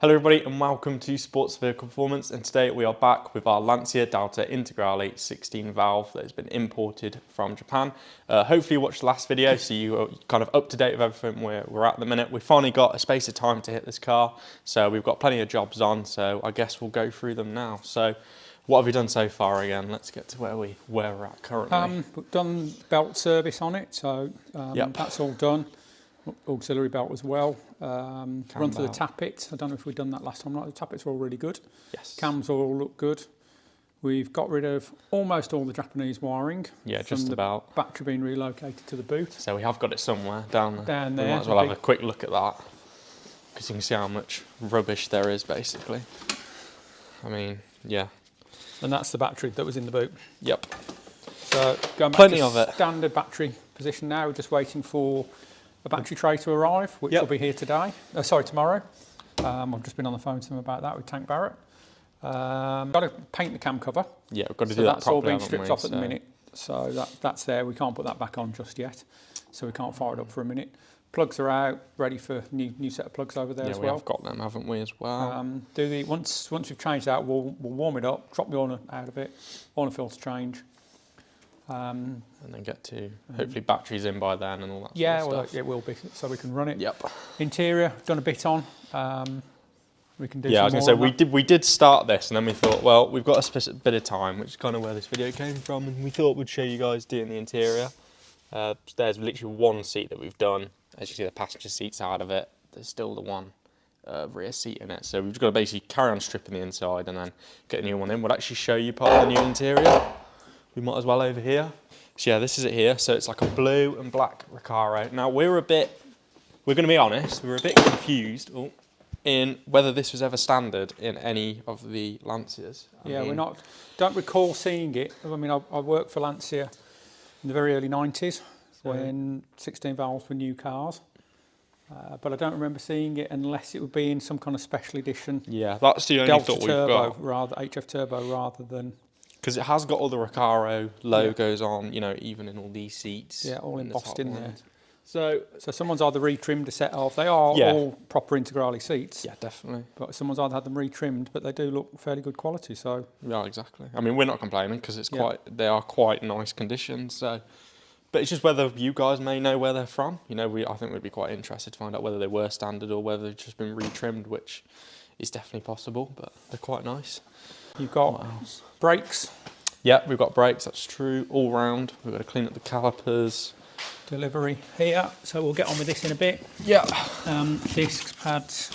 Hello everybody and welcome to Sports Vehicle Performance, and today we are back with our Lancia Delta Integrale 16 valve that has been imported from Japan. Hopefully you watched the last video so you are kind of up to date with everything we're at the minute. We finally got a space of time to hit this car, so we've got plenty of jobs on, so I guess we'll go through them now. So what have we done so far again? Let's get to where we're at currently. We've done belt service on it, so that's all done. Auxiliary belt as well. Run through the tappets. I don't know if we've done that last time or not. The tappets are all really good. Yes. Cams all look good. We've got rid of almost all the Japanese wiring. Yeah, just about. Battery being relocated to the boot. So we have got it somewhere down there. Down there. We might as well have a quick look at that, because you can see how much rubbish there is basically. I mean, yeah. And that's the battery that was in the boot. Yep. So going back Plenty to of it. Standard battery position now. We're just waiting for a battery tray to arrive, which will be here today. Tomorrow. I've just been on the phone to them about that with Tank Barrett. Got to paint the cam cover. Yeah, we've got to do that properly. That's all being stripped off at the minute. So that's there. We can't put that back on just yet. So we can't fire it up for a minute. Plugs are out, ready for new set of plugs over there as well. Yeah, we have got them, haven't we, as well? Once we've changed that, we'll warm it up, drop the oil out of it, oil filter change. And then get to hopefully batteries in by then and all that. Yeah, sort of well, stuff. it will be, so we can run it. Yep. Interior, done a bit on. We can do. Yeah, I was going to say we did start this, and then we thought, well, we've got a specific bit of time, which is kind of where this video came from, and we thought we'd show you guys doing the interior. There's literally one seat that we've done. As you see, the passenger seat's out of it. There's still the one rear seat in it, so we've got to basically carry on stripping the inside and then get a new one in. We'll actually show you part of the new interior. We might as well over here. So yeah, this is it here. So it's like a blue and black Recaro. Now we're going to be honest, we're a bit confused in whether this was ever standard in any of the Lancias. I mean, don't recall seeing it. I mean, I worked for Lancia in the very early 90s when 16 valves were new cars. But I don't remember seeing it unless it would be in some kind of special edition. Yeah, that's the only Delta thought we've turbo, got. rather HF turbo rather than. Because it has got all the Recaro logos on, you know, even in all these seats. Yeah, all embossed in there. So someone's either retrimmed a set of. They are all proper Integrale seats. Yeah, definitely. But someone's either had them retrimmed, but they do look fairly good quality. So. Yeah, exactly. I mean, we're not complaining because they are quite nice conditions. So, but it's just whether you guys may know where they're from. You know, I think we'd be quite interested to find out whether they were standard or whether they've just been retrimmed, which is definitely possible. But they're quite nice. You've got brakes. Yeah, we've got brakes, that's true, all round. We've got to clean up the calipers. Delivery here, so we'll get on with this in a bit. Yeah. Discs, pads,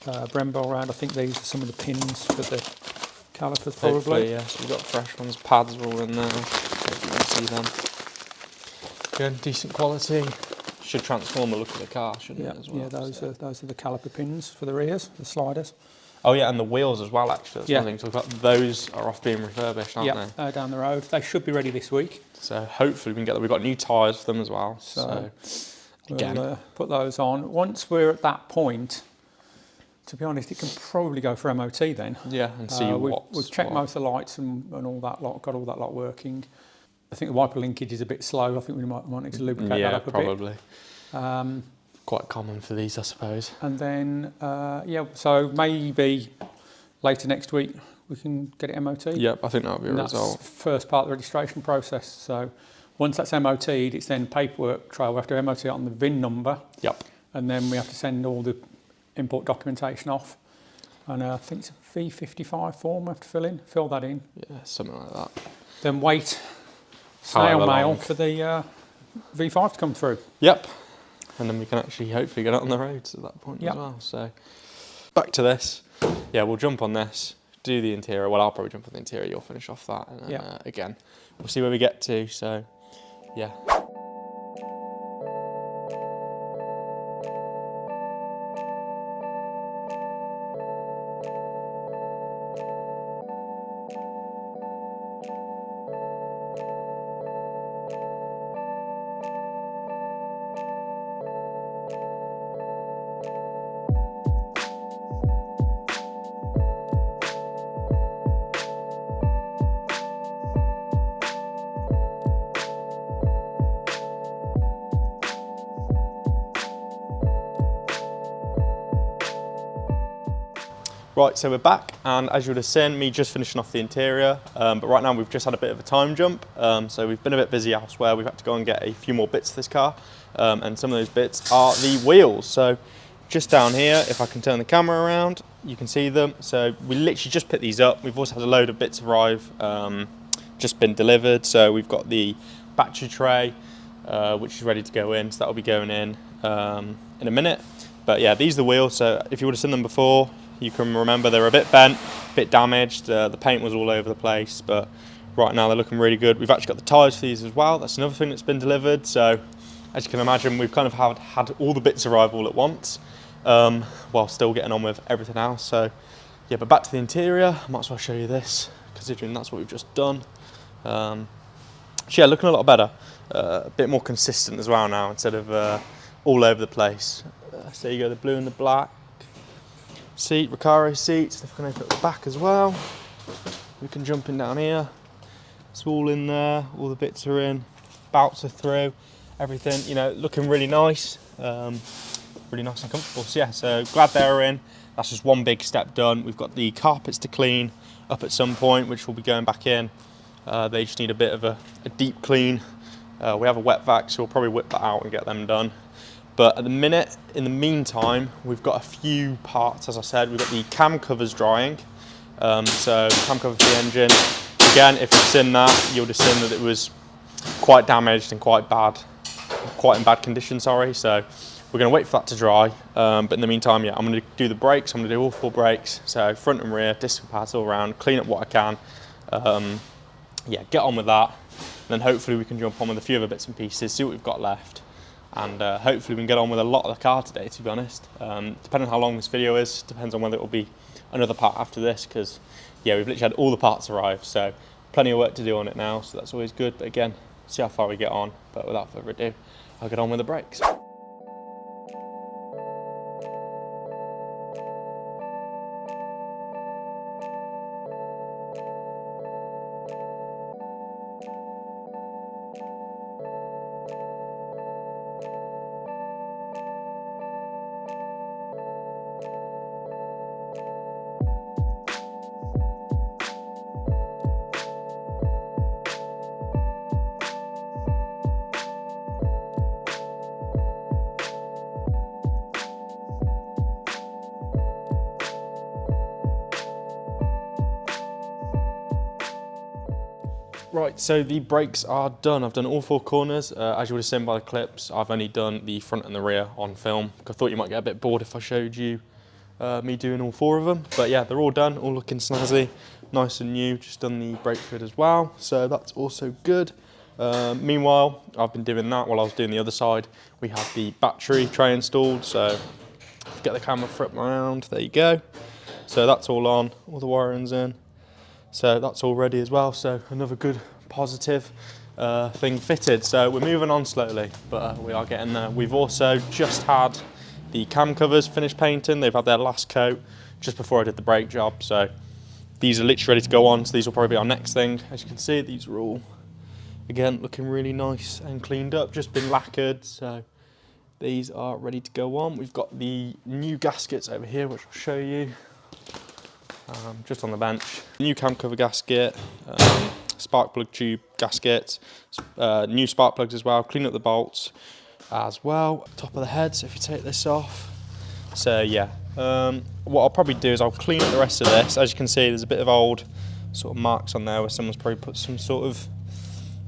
Brembo round. I think these are some of the pins for the calipers probably. Hopefully, yeah, so we've got fresh ones, pads are all in there. Hopefully you can see them. Good, decent quality. Should transform the look of the car, shouldn't it, as well? Yeah, those are the caliper pins for the rears, the sliders. Oh yeah, and the wheels as well, actually. That's one thing to talk about. Those are off being refurbished, aren't they? Down the road. They should be ready this week. So hopefully we can get them. We've got new tyres for them as well. So again, we'll put those on. Once we're at that point, to be honest, it can probably go for MOT then. Yeah, and see we've checked most of the lights and all that lot, got all that lot working. I think the wiper linkage is a bit slow. I think we might need to lubricate that up a bit. Yeah, probably. Quite common for these, I suppose. And then, so maybe later next week we can get it MOT. Yep, I think that'll be a result. That's first part of the registration process. So once that's MOT'd, it's then paperwork trail. We have to MOT it on the VIN number. Yep. And then we have to send all the import documentation off. And I think it's a V55 form we have to fill that in. Yeah, something like that. Then wait, snail mail for the V5 to come through. Yep. And then we can actually hopefully get out on the roads at that point as well. So back to this. Yeah, we'll jump on this, do the interior. Well, I'll probably jump on the interior, you'll finish off that. And then, again, we'll see where we get to. So, yeah. Right, so we're back, and as you would have seen, me just finishing off the interior, but right now we've just had a bit of a time jump, so we've been a bit busy elsewhere. We've had to go and get a few more bits to this car, and some of those bits are the wheels. So just down here, if I can turn the camera around, you can see them. So we literally just picked these up. We've also had a load of bits arrive, just been delivered. So we've got the battery tray, which is ready to go in, so that'll be going in a minute. But yeah, these are the wheels, so if you would have seen them before, you can remember they're a bit bent, a bit damaged, the paint was all over the place, but right now they're looking really good. We've actually got the tyres for these as well. That's another thing that's been delivered. So as you can imagine, we've kind of had all the bits arrive all at once, while still getting on with everything else. So yeah, but back to the interior, I might as well show you this, considering that's what we've just done. So yeah, looking a lot better, a bit more consistent as well now, instead of all over the place. So you go the blue and the black. Seat, Recaro seats, they've gone up the back as well. We can jump in down here. It's all in there, all the bits are in, bouts are through, everything, you know, looking really nice. Really nice and comfortable. So yeah, so glad they're in. That's just one big step done. We've got the carpets to clean up at some point, which will be going back in. They just need a bit of a deep clean. We have a wet vac, so we'll probably whip that out and get them done. But at the minute, in the meantime, we've got a few parts. As I said, we've got the cam covers drying. So the cam cover for the engine. Again, if you've seen that, you'll have seen that it was quite damaged and quite in bad condition, sorry. So we're gonna wait for that to dry. But in the meantime, yeah, I'm gonna do the brakes. I'm gonna do all 4 brakes. So front and rear, disc pads all around, clean up what I can. Yeah, get on with that. And then hopefully we can jump on with a few other bits and pieces, see what we've got left. And hopefully we can get on with a lot of the car today, to be honest. Depending on how long this video is, depends on whether it will be another part after this, because yeah, we've literally had all the parts arrive, so plenty of work to do on it now, so that's always good. But again, see how far we get on. But without further ado, I'll get on with the brakes. Right, so the brakes are done. I've done all 4 corners. As you would have seen by the clips, I've only done the front and the rear on film. I thought you might get a bit bored if I showed you me doing all 4 of them. But yeah, they're all done, all looking snazzy, nice and new. Just done the brake fluid as well, so that's also good. Meanwhile, I've been doing that while I was doing the other side. We had the battery tray installed, so get the camera flip around, there you go. So that's all on, all the wiring's in. So that's all ready as well, so another good positive thing fitted. So we're moving on slowly, but we are getting there. We've also just had the cam covers finished painting. They've had their last coat just before I did the brake job, so these are literally ready to go on, so these will probably be our next thing. As you can see, these are all, again, looking really nice and cleaned up, just been lacquered, so these are ready to go on. We've got the new gaskets over here, which I'll show you. Just on the bench. New cam cover gasket, spark plug tube gasket, new spark plugs as well, clean up the bolts as well. Top of the head, so if you take this off. So yeah, what I'll probably do is I'll clean up the rest of this. As you can see, there's a bit of old sort of marks on there where someone's probably put some sort of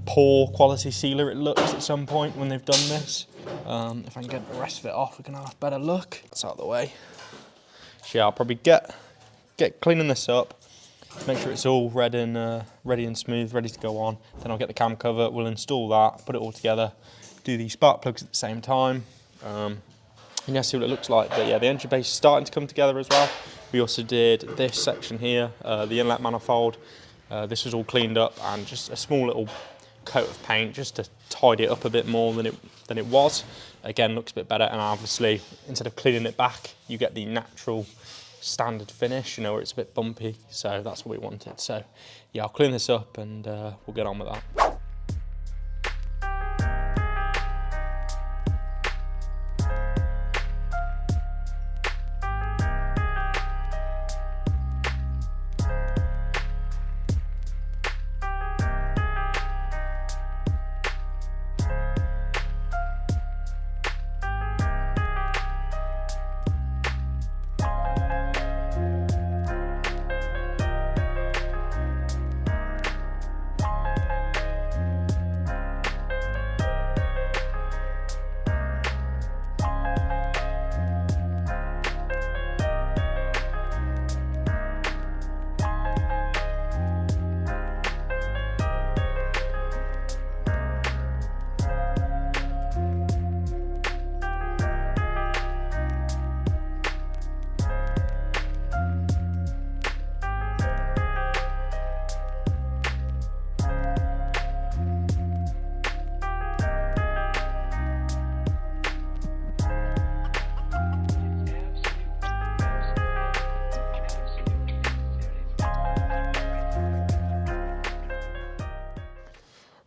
poor quality sealer, it looks, at some point when they've done this. If I can get the rest of it off, we can have a better look. It's out of the way. So yeah, I'll probably get cleaning this up, make sure it's all ready and smooth, ready to go on. Then I'll get the cam cover, we'll install that, put it all together, do the spark plugs at the same time, and yeah, see what it looks like. But yeah, the engine base is starting to come together as well. We also did this section here, the inlet manifold. This was all cleaned up, and just a small little coat of paint just to tidy it up a bit more than it was. Again, looks a bit better, and obviously instead of cleaning it back, you get the natural standard finish, you know, where it's a bit bumpy, so that's what we wanted. So yeah, I'll clean this up and we'll get on with that.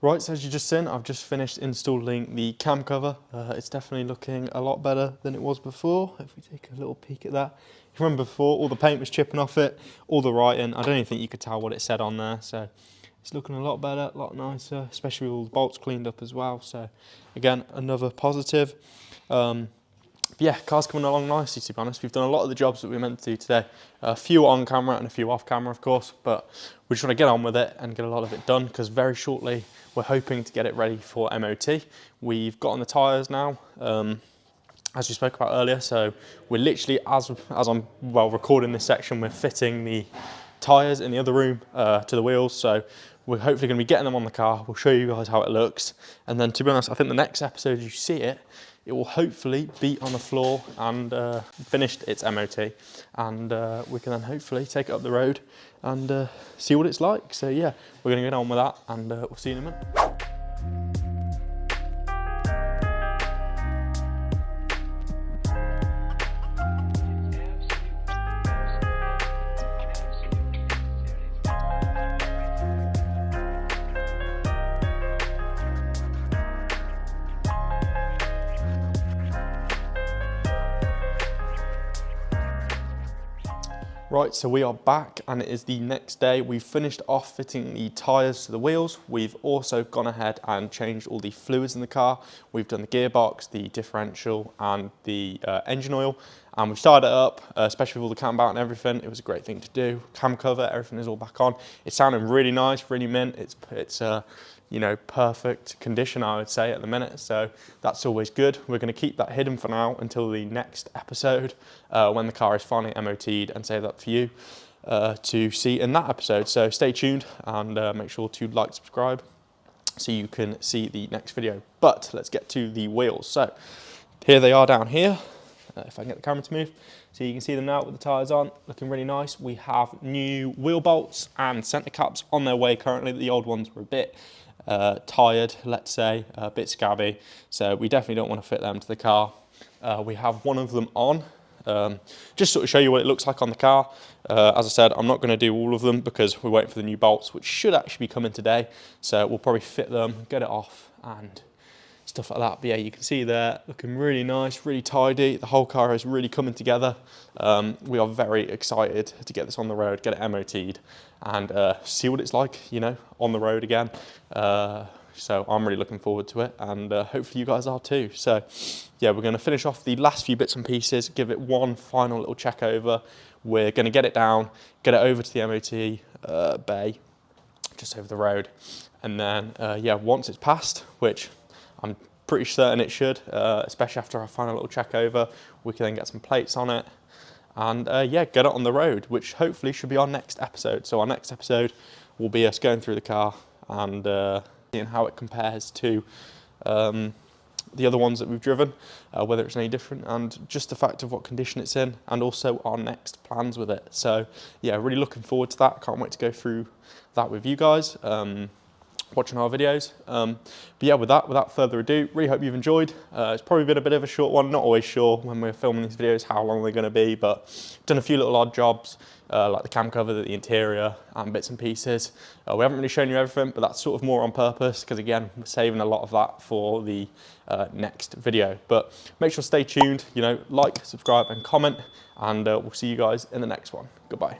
Right, so as you just seen, I've just finished installing the cam cover. It's definitely looking a lot better than it was before. If we take a little peek at that. If you remember before, all the paint was chipping off it, all the writing, I don't even think you could tell what it said on there. So it's looking a lot better, a lot nicer, especially with all the bolts cleaned up as well. So again, another positive. Yeah, car's coming along nicely, to be honest. We've done a lot of the jobs that we were meant to do today. A few on camera and a few off camera, of course, but we just want to get on with it and get a lot of it done, because very shortly we're hoping to get it ready for MOT. We've got on the tyres now, as we spoke about earlier, so we're literally, as I'm recording this section, we're fitting the tyres in the other room to the wheels, so we're hopefully going to be getting them on the car. We'll show you guys how it looks, and then, to be honest, I think the next episode you see it, it will hopefully be on the floor and finished its MOT, and we can then hopefully take it up the road and see what it's like. So yeah, we're going to get on with that, and we'll see you in a minute. Right, so we are back and it is the next day. We've finished off fitting the tyres to the wheels. We've also gone ahead and changed all the fluids in the car. We've done the gearbox, the differential and the engine oil, and we've started it up, especially with all the cam out and everything. It was a great thing to do. Cam cover, everything is all back on. It's sounding really nice, really mint. It's you know, perfect condition, I would say, at the minute, so that's always good. We're going to keep that hidden for now until the next episode, when the car is finally MOT'd, and save that for you to see in that episode. So stay tuned and make sure to like, subscribe, so you can see the next video. But let's get to the wheels. So here they are down here, if I can get the camera to move. So you can see them now with the tyres on, looking really nice. We have new wheel bolts and centre caps on their way currently. The old ones were a bit tired, let's say, a bit scabby, so we definitely don't want to fit them to the car. We have one of them on, just sort of show you what it looks like on the car. As I said, I'm not going to do all of them because we're waiting for the new bolts, which should actually be coming today, so we'll probably fit them, get it off and stuff like that. But yeah, you can see there, looking really nice, really tidy. The whole car is really coming together. We are very excited to get this on the road, get it MOT'd, and see what it's like, you know, on the road again. So I'm really looking forward to it, and hopefully you guys are too. So yeah, we're going to finish off the last few bits and pieces, give it one final little check over. We're going to get it down, get it over to the MOT bay, just over the road, and then yeah, once it's passed, which I'm pretty certain it should, especially after our final little check over, we can then get some plates on it and yeah, get it on the road, which hopefully should be our next episode. So our next episode will be us going through the car and seeing how it compares to the other ones that we've driven, whether it's any different, and just the fact of what condition it's in, and also our next plans with it. So yeah, really looking forward to that. Can't wait to go through that with you guys, watching our videos. But yeah, without further ado, really hope you've enjoyed. It's probably been a bit of a short one, not always sure when we're filming these videos how long they're going to be, but done a few little odd jobs, like the cam cover, the interior, and bits and pieces. We haven't really shown you everything, but that's sort of more on purpose, because again, we're saving a lot of that for the next video. But make sure to stay tuned, you know, like, subscribe and comment, and we'll see you guys in the next one. Goodbye.